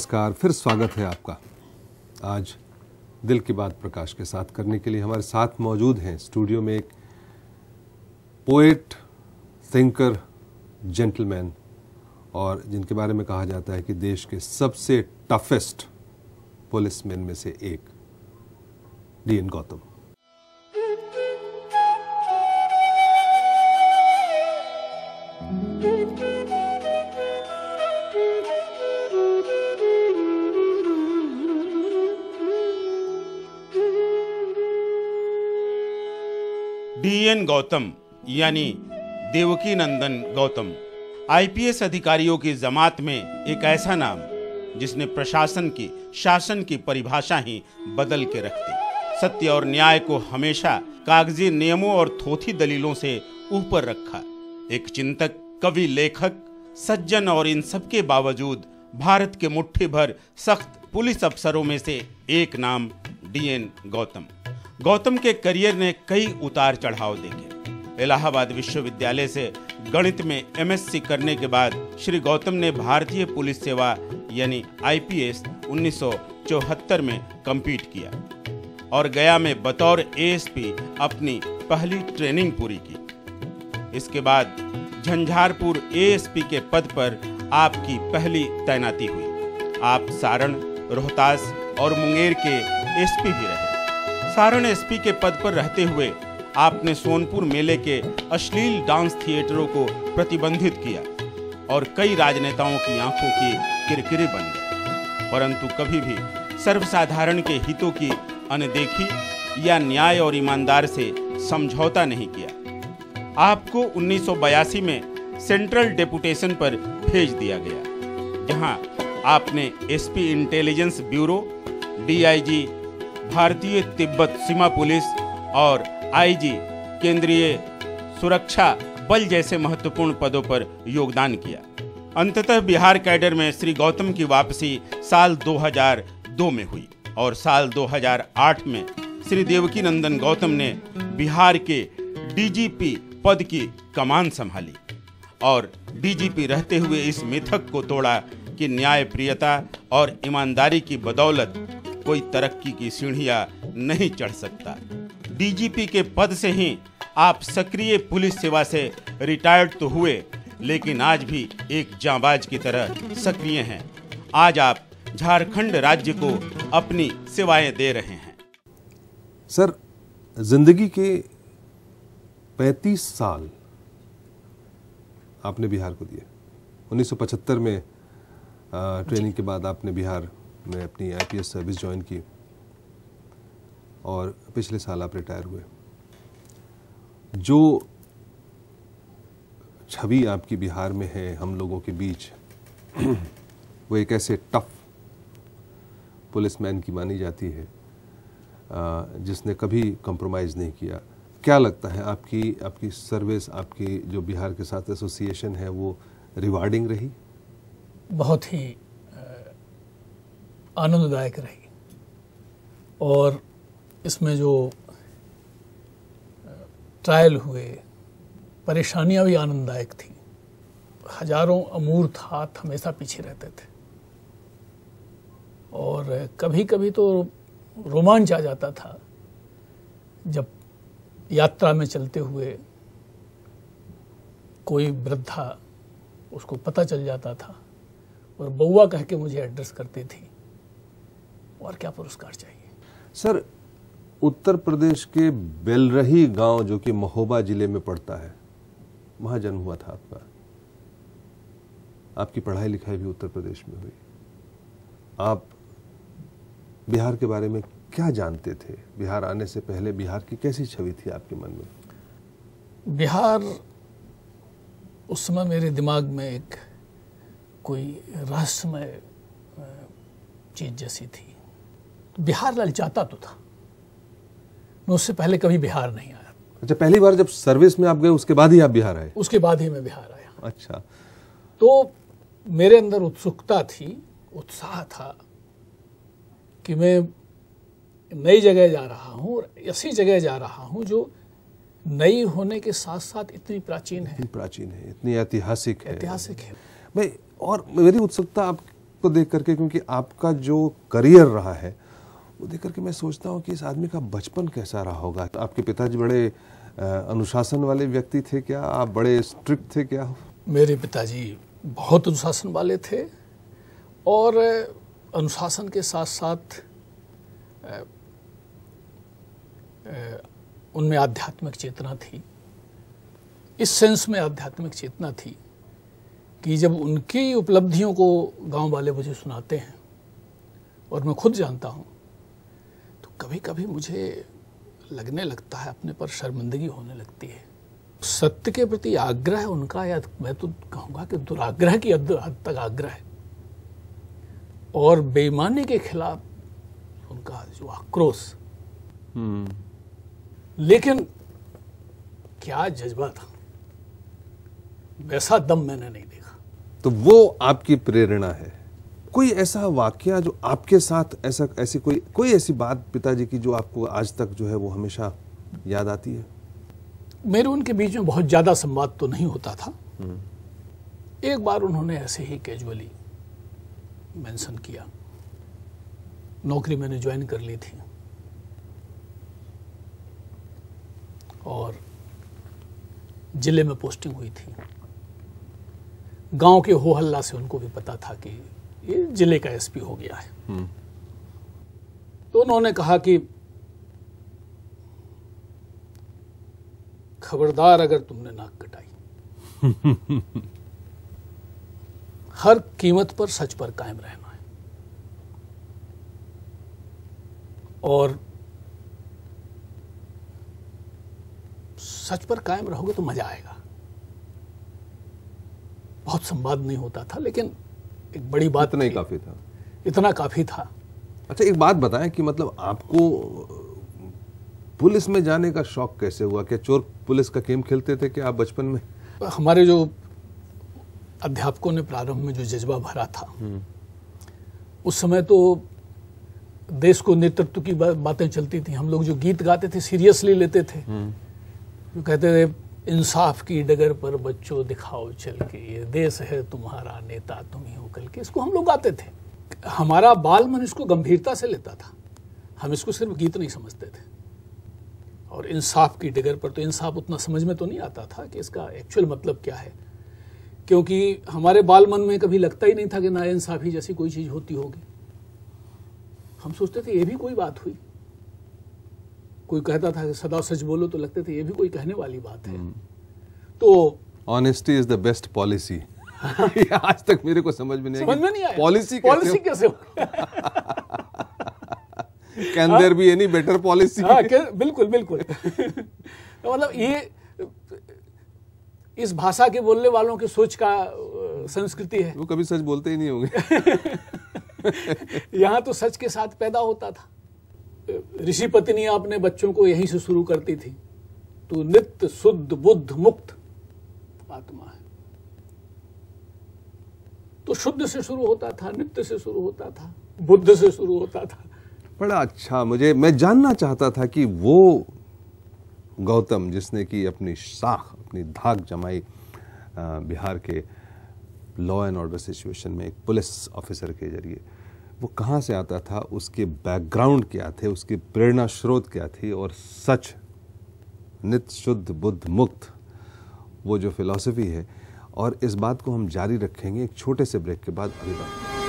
नमस्कार, फिर स्वागत है आपका। आज दिल की बात प्रकाश के साथ करने के लिए हमारे साथ मौजूद हैं स्टूडियो में एक पोएट, थिंकर, जेंटलमैन और जिनके बारे में कहा जाता है कि देश के सबसे टफेस्ट पुलिसमैन में से एक, डी.एन. गौतम। डी.एन. गौतम यानी देवकी नंदन गौतम आईपीएस अधिकारियों की जमात में एक ऐसा नाम जिसने प्रशासन की, शासन की परिभाषा ही बदल के रख दी। सत्य और न्याय को हमेशा कागजी नियमों और थोथी दलीलों से ऊपर रखा। एक चिंतक, कवि, लेखक, सज्जन और इन सब के बावजूद भारत के मुट्ठी भर सख्त पुलिस अफसरों में से एक नाम डी.एन. गौतम। गौतम के करियर ने कई उतार चढ़ाव देखे। इलाहाबाद विश्वविद्यालय से गणित में एमएससी करने के बाद श्री गौतम ने भारतीय पुलिस सेवा यानी आईपीएस 1974 में कम्पीट किया और गया में बतौर एएसपी अपनी पहली ट्रेनिंग पूरी की। इसके बाद झंझारपुर एएसपी के पद पर आपकी पहली तैनाती हुई। आप सारण, रोहतास और मुंगेर के एसपी भी रहे। सारण एसपी के पद पर रहते हुए आपने सोनपुर मेले के अश्लील डांस थिएटरों को प्रतिबंधित किया और कई राजनेताओं की आंखों की किरकिरी बन गए, परंतु कभी भी सर्वसाधारण के हितों की अनदेखी या न्याय और ईमानदार से समझौता नहीं किया। आपको 1982 में सेंट्रल डेपुटेशन पर भेज दिया गया, जहां आपने एसपी इंटेलिजेंस ब्यूरो, डीआईजी भारतीय तिब्बत सीमा पुलिस और आईजी केंद्रीय सुरक्षा बल जैसे महत्वपूर्ण पदों पर योगदान किया। अंततः बिहार कैडर में श्री गौतम की वापसी साल 2002 में हुई और साल 2008 में श्री देवकी नंदन गौतम ने बिहार के डीजीपी पद की कमान संभाली और डीजीपी रहते हुए इस मिथक को तोड़ा कि न्यायप्रियता और ईमानदारी की बदौलत कोई तरक्की की सीढ़ियां नहीं चढ़ सकता। डीजीपी के पद से ही आप सक्रिय पुलिस सेवा से रिटायर्ड तो हुए, लेकिन आज भी एक जांबाज की तरह सक्रिय हैं। आज आप झारखंड राज्य को अपनी सेवाएं दे रहे हैं। सर, जिंदगी के 35 साल आपने बिहार को दिए। 1975 में ट्रेनिंग के बाद आपने बिहार में अपनी आईपीएस सर्विस ज्वाइन की और पिछले साल आप रिटायर हुए। जो छवि आपकी बिहार में है हम लोगों के बीच, वो एक ऐसे टफ पुलिसमैन की मानी जाती है जिसने कभी कॉम्प्रोमाइज़ नहीं किया। क्या लगता है आपकी सर्विस, आपकी जो बिहार के साथ एसोसिएशन है, वो रिवार्डिंग रही? बहुत ही आनंददायक रही और इसमें जो ट्रायल हुए, परेशानियां भी आनंददायक थी। हजारों अमूर्त हाथ हमेशा पीछे रहते थे और कभी कभी तो रोमांच आ जाता था जब यात्रा में चलते हुए कोई वृद्धा, उसको पता चल जाता था और बउआ कह के मुझे एड्रेस करती थी। और क्या पुरस्कार चाहिए। सर, उत्तर प्रदेश के बेलरही गांव जो कि महोबा जिले में पड़ता है, वहां जन्म हुआ था आपका। आपकी पढ़ाई लिखाई भी उत्तर प्रदेश में हुई। आप बिहार के बारे में क्या जानते थे? बिहार आने से पहले बिहार की कैसी छवि थी आपके मन में? बिहार उस समय मेरे दिमाग में एक कोई रहस्यमय चीज जैसी थी। बिहार ललचाता तो था। मैं उससे पहले कभी बिहार नहीं आया। अच्छा, पहली बार जब सर्विस में आप गए उसके बाद ही आप बिहार आए? उसके बाद ही मैं बिहार आया। अच्छा। तो मेरे अंदर उत्सुकता थी, उत्साह था कि मैं नई जगह जा रहा हूँ और ऐसी जगह जा रहा हूँ जो नई होने के साथ साथ इतनी प्राचीन है, इतनी प्राचीन है, इतनी ऐतिहासिक है। ऐतिहासिक है भाई। और मेरी उत्सुकता आप को देख करके, क्योंकि आपका जो करियर रहा है वो देख करके मैं सोचता हूँ कि इस आदमी का बचपन कैसा रहा होगा। आपके पिताजी बड़े अनुशासन वाले व्यक्ति थे क्या? आप बड़े स्ट्रिक्ट थे क्या? मेरे पिताजी बहुत अनुशासन वाले थे और अनुशासन के साथ साथ उनमें आध्यात्मिक चेतना थी। इस सेंस में आध्यात्मिक चेतना थी कि जब उनकी उपलब्धियों को गांव वाले मुझे सुनाते हैं और मैं खुद जानता हूं, तो कभी कभी मुझे लगने लगता है, अपने पर शर्मिंदगी होने लगती है। सत्य के प्रति आग्रह उनका, या मैं तो कहूँगा कि दुराग्रह की हद तक आग्रह है, और बेईमानी के खिलाफ उनका जो आक्रोश, लेकिन क्या जज्बा था, वैसा दम मैंने नहीं देखा। तो वो आपकी प्रेरणा है। कोई ऐसा वाकया जो आपके साथ ऐसी कोई ऐसी बात पिताजी की जो आपको आज तक जो है वो हमेशा याद आती है? मेरे उनके बीच में बहुत ज्यादा संवाद तो नहीं होता था। एक बार उन्होंने ऐसे ही कैजुअली मेंशन किया, नौकरी मैंने ज्वाइन कर ली थी और जिले में पोस्टिंग हुई थी। गांव के हो हल्ला से उनको भी पता था कि ये जिले का एसपी हो गया है। तो उन्होंने कहा कि खबरदार अगर तुमने नाक कटाई, हर कीमत पर सच पर कायम रहना है, और सच पर कायम रहोगे तो मजा आएगा। बहुत संवाद नहीं होता था, लेकिन एक बड़ी बात इतना ही काफी था। इतना काफी था। अच्छा, एक बात बताएं कि मतलब आपको पुलिस में जाने का शौक कैसे हुआ? क्या चोर पुलिस का गेम खेलते थे क्या आप बचपन में? हमारे जो अध्यापकों ने प्रारंभ में जो जज्बा भरा था, उस समय तो देश को नेतृत्व की बातें चलती थी। हम लोग जो गीत गाते थे सीरियसली लेते थे। जो कहते थे, इंसाफ की डगर पर बच्चों दिखाओ चल के, ये देश है तुम्हारा नेता तुम ही हो कल के, इसको हम लोग गाते थे। हमारा बाल मन इसको गंभीरता से लेता था। हम इसको सिर्फ गीत नहीं समझते थे। और इंसाफ की डगर पर, तो इंसाफ उतना समझ में तो नहीं आता था कि इसका एक्चुअल मतलब क्या है, क्योंकि हमारे बाल मन में कभी लगता ही नहीं था कि नाइंसाफी जैसी कोई चीज होती होगी। हम सोचते थे ये भी कोई बात हुई। कोई कहता था कि सदा सच बोलो, तो लगते थे ये भी कोई कहने वाली बात है। तो honesty is the best policy. आज तक मेरे को समझ में नहीं आया पॉलिसी कैसे हो? Can there be any better policy? बिल्कुल बिल्कुल। तो मतलब ये इस भाषा के बोलने वालों की सोच का संस्कृति है। वो कभी सच बोलते ही नहीं होंगे। यहाँ तो सच के साथ पैदा होता था। ऋषि पत्नियां अपने बच्चों को यहीं से शुरू करती थी, तो नित्य शुद्ध बुद्ध मुक्त आत्मा है। तो शुद्ध से शुरू होता था, नित्य से शुरू होता था, बुद्ध से शुरू होता था। बड़ा अच्छा। मैं जानना चाहता था कि वो गौतम जिसने की अपनी शाख, अपनी धाक जमाई बिहार के लॉ एंड ऑर्डर सिचुएशन में एक पुलिस ऑफिसर के जरिए, वो कहाँ से आता था, उसके बैकग्राउंड क्या थे, उसकी प्रेरणा स्रोत क्या थी, और सच नित्य शुद्ध बुद्ध मुक्त वो जो फिलॉसफी है। और इस बात को हम जारी रखेंगे एक छोटे से ब्रेक के बाद। अभी बात